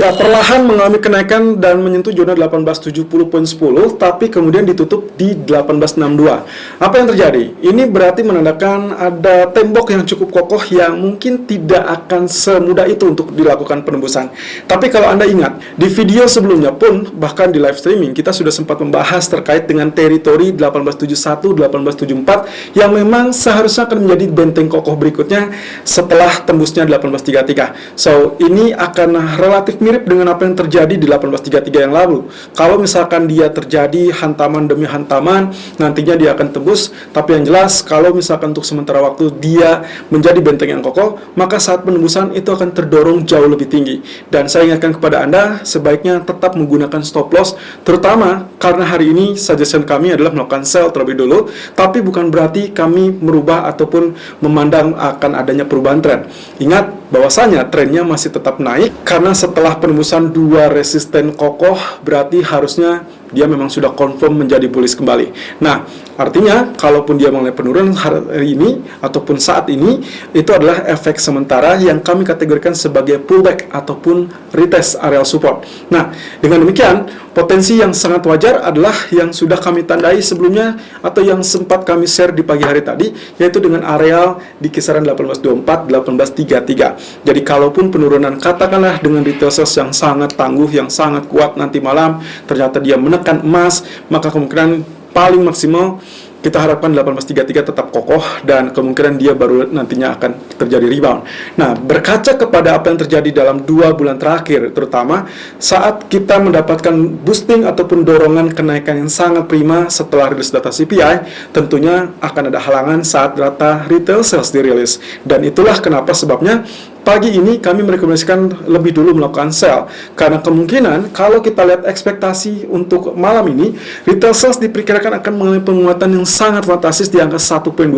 Ya, perlahan mengalami kenaikan dan menyentuh zona 1870.10, tapi kemudian ditutup di 1862. Apa yang terjadi? Ini berarti menandakan ada tembok yang cukup kokoh yang mungkin tidak akan semudah itu untuk dilakukan penembusan. Tapi kalau Anda ingat, di video sebelumnya pun, bahkan di live streaming, kita sudah sempat membahas terkait dengan teritori 1871, 1874, yang memang seharusnya akan menjadi benteng kokoh berikutnya setelah tembusnya 1833. So, ini akan relatif mirip dengan apa yang terjadi di 1833 yang lalu. Kalau misalkan dia terjadi hantaman demi hantaman, nantinya dia akan tembus. Tapi yang jelas, kalau misalkan untuk sementara waktu dia menjadi benteng yang kokoh, maka saat penembusan itu akan terdorong jauh lebih tinggi. Dan saya ingatkan kepada Anda, sebaiknya tetap menggunakan stop loss, terutama karena hari ini suggestion kami adalah melakukan sell terlebih dulu, tapi bukan berarti kami merubah ataupun memandang akan adanya perubahan tren. Ingat bahwasanya trennya masih tetap naik, karena setelah penembusan dua resisten kokoh berarti harusnya dia memang sudah confirm menjadi bullish kembali. Nah, artinya kalaupun dia mengalami penurunan hari ini ataupun saat ini, itu adalah efek sementara yang kami kategorikan sebagai pullback ataupun retest area support. Nah, dengan demikian potensi yang sangat wajar adalah yang sudah kami tandai sebelumnya atau yang sempat kami share di pagi hari tadi, yaitu dengan areal di kisaran 1824, 1833. Jadi kalaupun penurunan katakanlah dengan retail sales yang sangat tangguh, yang sangat kuat nanti malam, ternyata dia menekan emas, maka kemungkinan paling maksimal kita harapkan 1833 tetap kokoh dan kemungkinan dia baru nantinya akan terjadi rebound. Nah, berkaca kepada apa yang terjadi dalam 2 bulan terakhir, terutama saat kita mendapatkan boosting ataupun dorongan kenaikan yang sangat prima setelah rilis data CPI, tentunya akan ada halangan saat data retail sales dirilis. Dan itulah kenapa sebabnya pagi ini kami merekomendasikan lebih dulu melakukan sell, karena kemungkinan kalau kita lihat ekspektasi untuk malam ini, retail sales diperkirakan akan mengalami penguatan yang sangat fantastis di angka 1,2%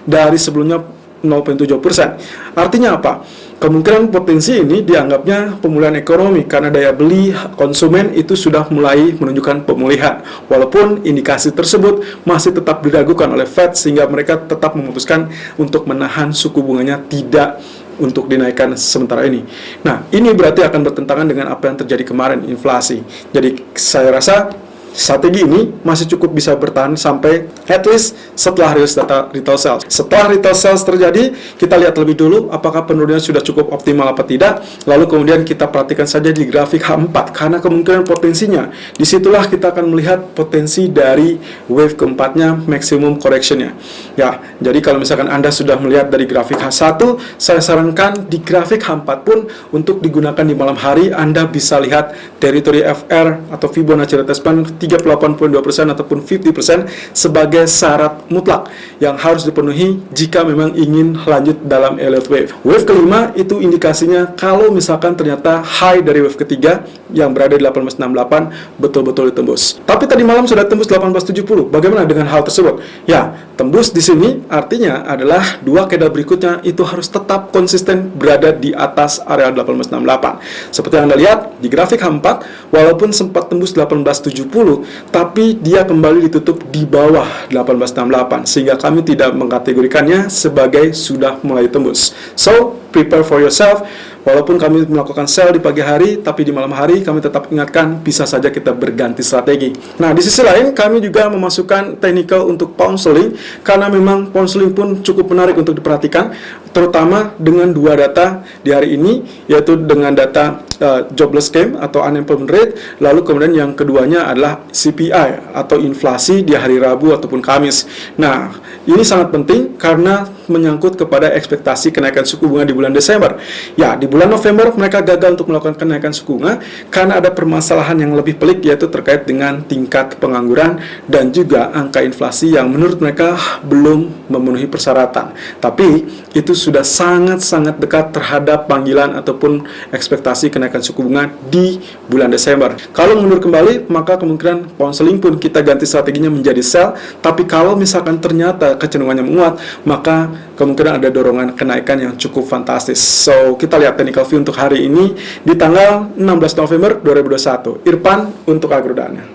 dari sebelumnya 0,7%. Artinya apa? Kemungkinan potensi ini dianggapnya pemulihan ekonomi karena daya beli konsumen itu sudah mulai menunjukkan pemulihan. Walaupun indikasi tersebut masih tetap diragukan oleh Fed sehingga mereka tetap memutuskan untuk menahan suku bunganya tidak untuk dinaikkan sementara ini. Nah, ini berarti akan bertentangan dengan apa yang terjadi kemarin, inflasi. Jadi, saya rasa strategi ini masih cukup bisa bertahan sampai at least setelah rilis data retail sales. Setelah retail sales terjadi, kita lihat lebih dulu apakah penurunannya sudah cukup optimal apa tidak. Lalu kemudian kita perhatikan saja di grafik H4, karena kemungkinan potensinya disitulah kita akan melihat potensi dari wave keempatnya, maximum correctionnya. Ya, jadi kalau misalkan Anda sudah melihat dari grafik H1, saya sarankan di grafik H4 pun untuk digunakan di malam hari. Anda bisa lihat teritori FR atau Fibonacci retracement 38.2% ataupun 50% sebagai syarat mutlak yang harus dipenuhi jika memang ingin lanjut dalam elliott wave. Wave kelima itu indikasinya kalau misalkan ternyata high dari wave ketiga yang berada di 1868 betul-betul ditembus. Tapi tadi malam sudah tembus 1870. Bagaimana dengan hal tersebut? Ya, tembus di sini artinya adalah dua candle berikutnya itu harus tetap konsisten berada di atas area 1868. Seperti yang Anda lihat di grafik H4, walaupun sempat tembus 1870, tapi dia kembali ditutup di bawah 1868 sehingga kami tidak mengkategorikannya sebagai sudah mulai tembus. So, prepare for yourself. Walaupun kami melakukan sell di pagi hari, tapi di malam hari kami tetap ingatkan bisa saja kita berganti strategi. Nah, di sisi lain kami juga memasukkan technical untuk pound sterling karena memang pound sterling pun cukup menarik untuk diperhatikan, terutama dengan dua data di hari ini, yaitu dengan data jobless claim atau unemployment rate, lalu kemudian yang keduanya adalah CPI atau inflasi di hari Rabu ataupun Kamis. Nah, ini sangat penting karena menyangkut kepada ekspektasi kenaikan suku bunga di bulan Desember. Ya, di bulan November mereka gagal untuk melakukan kenaikan suku bunga karena ada permasalahan yang lebih pelik, yaitu terkait dengan tingkat pengangguran dan juga angka inflasi yang menurut mereka belum memenuhi persyaratan. Tapi itu sudah sangat-sangat dekat terhadap panggilan ataupun ekspektasi kenaikan suku bunga di bulan Desember. Kalau mundur kembali, maka kemungkinan pound sterling pun kita ganti strateginya menjadi sell. Tapi kalau misalkan ternyata kecenderungannya menguat, maka kemungkinan ada dorongan kenaikan yang cukup fantastis. So, kita lihat technical view untuk hari ini di tanggal 16 November 2021. Irfan untuk Agrodana.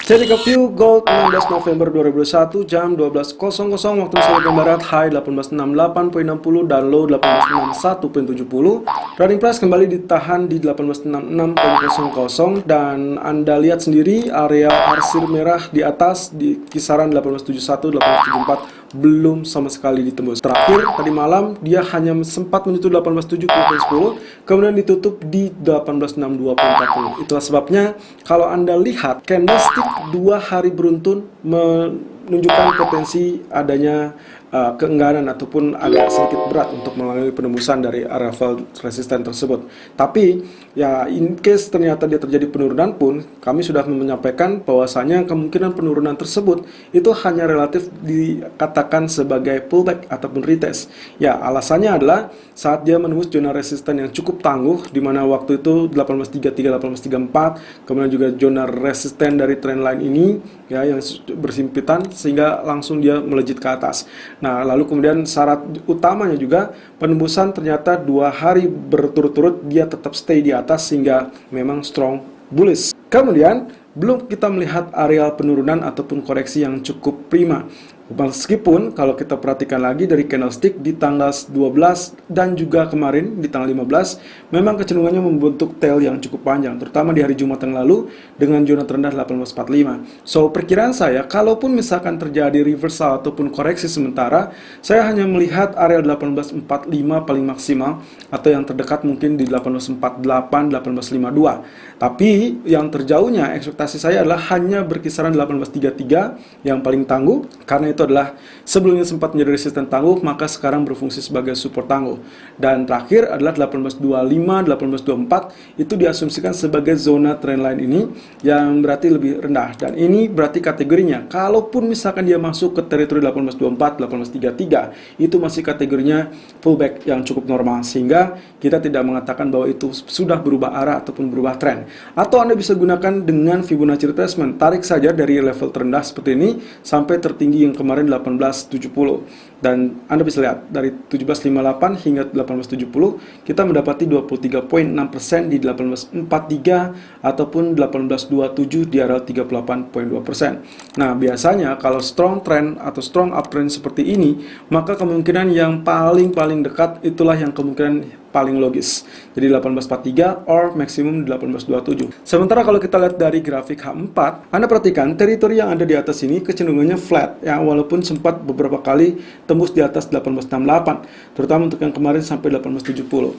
Technical View Gold 16 November 2021 jam 12.00 waktu Indonesia Barat, high 1868.60 dan low 1861.70. Running price kembali ditahan di 1866.00 dan Anda lihat sendiri area arsir merah di atas di kisaran 1871 1874 belum sama sekali ditembus. Terakhir tadi malam dia hanya sempat menyentuh 1870.10, kemudian ditutup di 1862.40. Itulah sebabnya kalau Anda lihat candlestick 2 hari beruntun menunjukkan potensi adanya keengganan ataupun agak sedikit berat untuk melalui penembusan dari area level resisten tersebut. Tapi ya in case ternyata dia terjadi penurunan pun, kami sudah menyampaikan bahwasanya kemungkinan penurunan tersebut itu hanya relatif dikatakan sebagai pullback ataupun retest. Ya, alasannya adalah saat dia menembus zona resisten yang cukup tangguh, di mana waktu itu 1833 1834, kemudian juga zona resisten dari trendline ini ya yang bersimpitan sehingga langsung dia melejit ke atas. Nah, lalu kemudian syarat utamanya juga penembusan ternyata 2 hari berturut-turut dia tetap stay di atas sehingga memang strong bullish. Kemudian belum kita melihat areal penurunan ataupun koreksi yang cukup prima. Meskipun kalau kita perhatikan lagi dari candlestick di tanggal 12 dan juga kemarin di tanggal 15 memang kecenderungannya membentuk tail yang cukup panjang, terutama di hari Jumat yang lalu dengan zona terendah 1845. So perkiraan saya kalaupun misalkan terjadi reversal ataupun koreksi sementara, saya hanya melihat area 1845 paling maksimal atau yang terdekat mungkin di 1848 1852. Tapi yang terjauhnya ekspektasi saya adalah hanya berkisaran 1833 yang paling tangguh, karena itu adalah sebelumnya sempat menjadi resisten tangguh, maka sekarang berfungsi sebagai support tangguh. Dan terakhir adalah 1825, 1824 itu diasumsikan sebagai zona trendline ini yang berarti lebih rendah. Dan ini berarti kategorinya, kalaupun misalkan dia masuk ke teritori 1824, 1833, itu masih kategorinya pullback yang cukup normal, sehingga kita tidak mengatakan bahwa itu sudah berubah arah ataupun berubah tren. Atau Anda bisa gunakan dengan Fibonacci retracement, tarik saja dari level terendah seperti ini sampai tertinggi yang kemarin 1870, dan Anda bisa lihat dari 1758 hingga 1870 kita mendapati 23.6% di 1843 ataupun 1827 di area 38.2%. Nah, biasanya kalau strong trend atau strong uptrend seperti ini, maka kemungkinan yang paling dekat itulah yang kemungkinan paling logis. Jadi 1843 or maksimum 1827. Sementara kalau kita lihat dari grafik H4, Anda perhatikan teritori yang ada di atas ini kecenderungannya flat ya, walaupun sempat beberapa kali tembus di atas 1868, terutama untuk yang kemarin sampai 1870.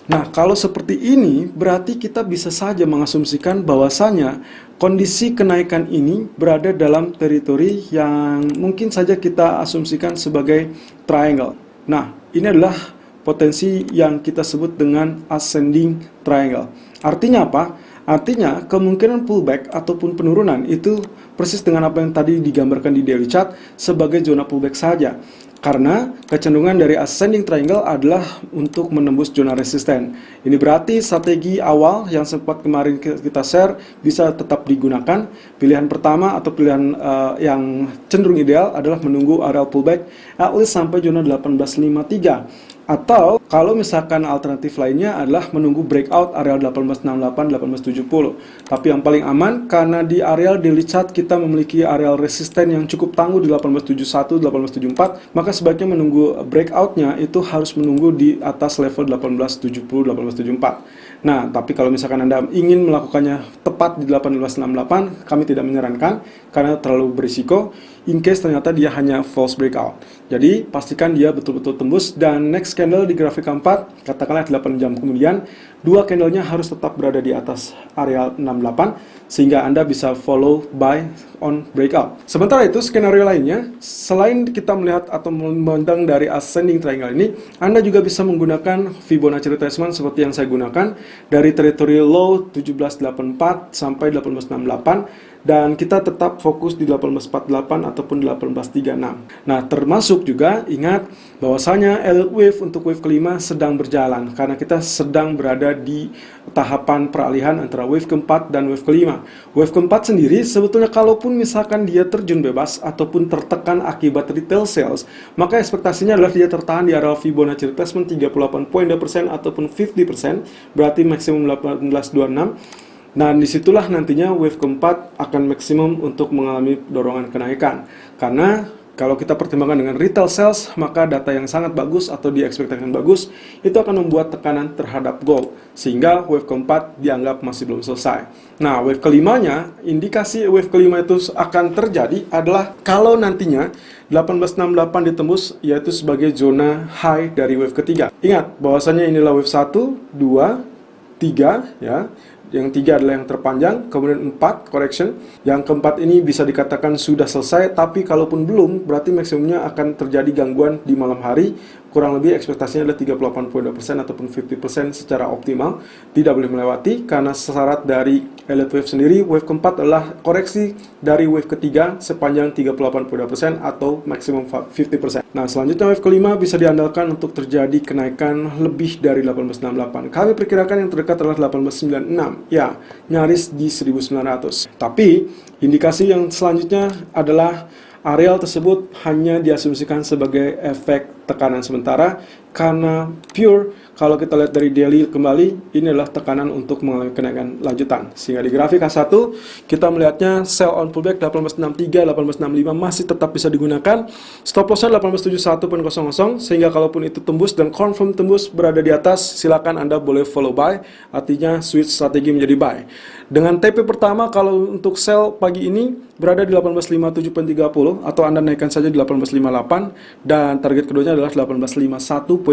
Nah, kalau seperti ini berarti kita bisa saja mengasumsikan bahwasanya kondisi kenaikan ini berada dalam teritori yang mungkin saja kita asumsikan sebagai triangle. Nah, ini adalah potensi yang kita sebut dengan ascending triangle. Artinya apa? Artinya kemungkinan pullback ataupun penurunan itu persis dengan apa yang tadi digambarkan di daily chart sebagai zona pullback saja. Karena kecenderungan dari ascending triangle adalah untuk menembus zona resisten. Ini berarti strategi awal yang sempat kemarin kita share bisa tetap digunakan. Pilihan pertama atau pilihan yang cenderung ideal adalah menunggu area pullback at least sampai zona 1853. Atau kalau misalkan alternatif lainnya adalah menunggu breakout area 1868 1870. Tapi yang paling aman karena di area daily chart kita memiliki area resisten yang cukup tangguh di 1871 1874, maka sebaiknya menunggu breakoutnya itu harus menunggu di atas level 1870 1874. Nah, tapi kalau misalkan Anda ingin melakukannya tepat di 1868, kami tidak menyarankan karena terlalu berisiko in case ternyata dia hanya false breakout. Jadi pastikan dia betul-betul tembus, dan next candle di grafik keempat, katakanlah 8 jam kemudian, dua candlenya harus tetap berada di atas area 68 sehingga Anda bisa follow buy on breakout. Sementara itu skenario lainnya, selain kita melihat atau memandang dari ascending triangle ini, Anda juga bisa menggunakan Fibonacci retracement seperti yang saya gunakan dari teritori low 1784 sampai 1868, dan kita tetap fokus di 1848 ataupun 1836. Nah, termasuk juga ingat bahwasanya elliott wave untuk wave kelima sedang berjalan karena kita sedang berada di tahapan peralihan antara wave keempat dan wave kelima. Wave keempat sendiri sebetulnya kalaupun misalkan dia terjun bebas ataupun tertekan akibat retail sales, maka ekspektasinya adalah dia tertahan di area Fibonacci retracement 38.2% ataupun 50%, berarti maksimum 1826. Dan disitulah nantinya wave keempat akan maksimum untuk mengalami dorongan kenaikan. Karena kalau kita pertimbangkan dengan retail sales, maka data yang sangat bagus atau diekspektasikan bagus, itu akan membuat tekanan terhadap gold. Sehingga wave keempat dianggap masih belum selesai. Nah, wave kelimanya, indikasi wave kelima itu akan terjadi adalah kalau nantinya 1868 ditembus, yaitu sebagai zona high dari wave ketiga. Ingat, bahwasanya inilah wave 1, 2, 3, ya. Yang 3 adalah yang terpanjang, kemudian 4 correction. Yang keempat ini bisa dikatakan sudah selesai, tapi kalaupun belum, berarti maksimumnya akan terjadi gangguan di malam hari. Kurang lebih ekspektasinya adalah 38,2% ataupun 50% secara optimal. Tidak boleh melewati, karena syarat dari elite wave sendiri, wave keempat adalah koreksi dari wave ketiga sepanjang 38,2% atau maksimum 50%. Nah, selanjutnya wave kelima bisa diandalkan untuk terjadi kenaikan lebih dari 1868. Kami perkirakan yang terdekat adalah 1896. Ya, nyaris di 1900. Tapi, indikasi yang selanjutnya adalah areal tersebut hanya diasumsikan sebagai efek tekanan sementara, karena pure kalau kita lihat dari daily kembali, ini adalah tekanan untuk mengalami kenaikan lanjutan. Sehingga di grafik H1 kita melihatnya sell on pullback 1863, 1865 masih tetap bisa digunakan. Stop lossnya 1871.00, sehingga kalaupun itu tembus dan confirm tembus berada di atas, silakan Anda boleh follow buy, artinya switch strategi menjadi buy. Dengan TP pertama kalau untuk sell pagi ini berada di 1857.30 atau Anda naikkan saja di 1858, dan target keduanya adalah 1851.50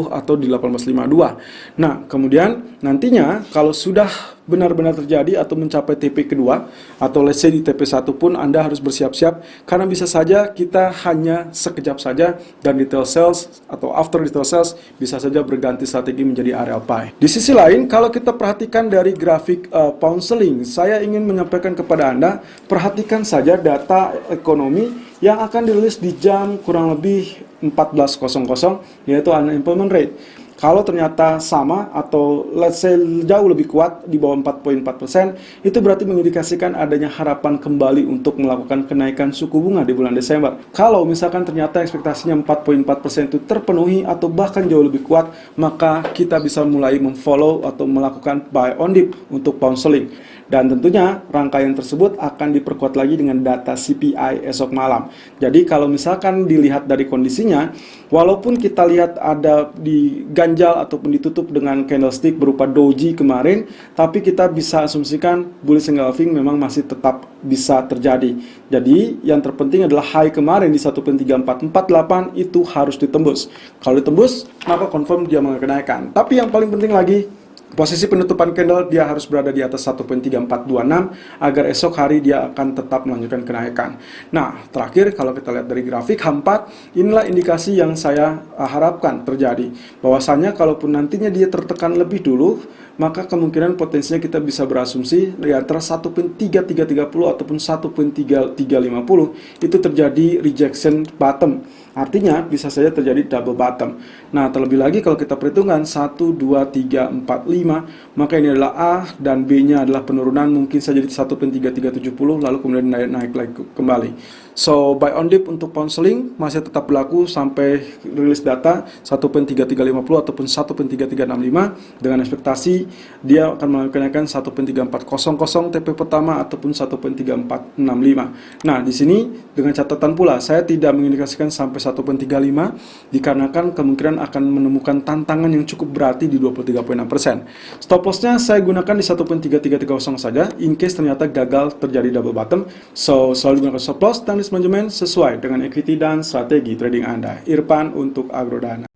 atau di 1852. Nah, kemudian nantinya kalau sudah benar-benar terjadi atau mencapai TP kedua atau let's say di TP 1 pun Anda harus bersiap-siap, karena bisa saja kita hanya sekejap saja dan detail sales atau after detail sales bisa saja berganti strategi menjadi area buy. Di sisi lain, kalau kita perhatikan dari grafik pound sterling, saya ingin menyampaikan kepada Anda, perhatikan saja data ekonomi yang akan dirilis di jam kurang lebih 14.00, yaitu unemployment rate. Kalau ternyata sama atau let's say jauh lebih kuat di bawah 4,4%, itu berarti mengindikasikan adanya harapan kembali untuk melakukan kenaikan suku bunga di bulan Desember. Kalau misalkan ternyata ekspektasinya 4,4% itu terpenuhi atau bahkan jauh lebih kuat, maka kita bisa mulai memfollow atau melakukan buy on dip untuk pound sterling. Dan tentunya rangkaian tersebut akan diperkuat lagi dengan data CPI esok malam. Jadi kalau misalkan dilihat dari kondisinya, walaupun kita lihat ada di ganjal ataupun ditutup dengan candlestick berupa doji kemarin, tapi kita bisa asumsikan bullish engulfing memang masih tetap bisa terjadi. Jadi yang terpenting adalah high kemarin di 1.3448 itu harus ditembus. Kalau ditembus, maka confirm dia mengalami kenaikan. Tapi yang paling penting lagi, posisi penutupan candle dia harus berada di atas 1.3426 agar esok hari dia akan tetap melanjutkan kenaikan. Nah, terakhir kalau kita lihat dari grafik H4, inilah indikasi yang saya harapkan terjadi. Bahwasanya kalaupun nantinya dia tertekan lebih dulu, maka kemungkinan potensinya kita bisa berasumsi di antara 1.3330 ataupun 1.3350 itu terjadi rejection bottom. Artinya bisa saja terjadi double bottom. Nah, terlebih lagi kalau kita perhitungkan 1, 2, 3, 4, 5, maka ini adalah A dan B-nya adalah penurunan mungkin saja di 1.3370 lalu kemudian naik lagi kembali. So, buy on dip untuk pound sterling masih tetap berlaku sampai rilis data 1.3350 ataupun 1.3365 dengan ekspektasi dia akan mengenaikan 1.3400 TP pertama ataupun 1.3465. Nah, di sini dengan catatan pula saya tidak mengindikasikan sampai 1.35 dikarenakan kemungkinan akan menemukan tantangan yang cukup berarti di 23.6%. Stop lossnya saya gunakan di 1.3330 saja in case ternyata gagal terjadi double bottom. So, selalu gunakan stop loss dan risk management sesuai dengan equity dan strategi trading Anda. Irfan untuk Agrodana.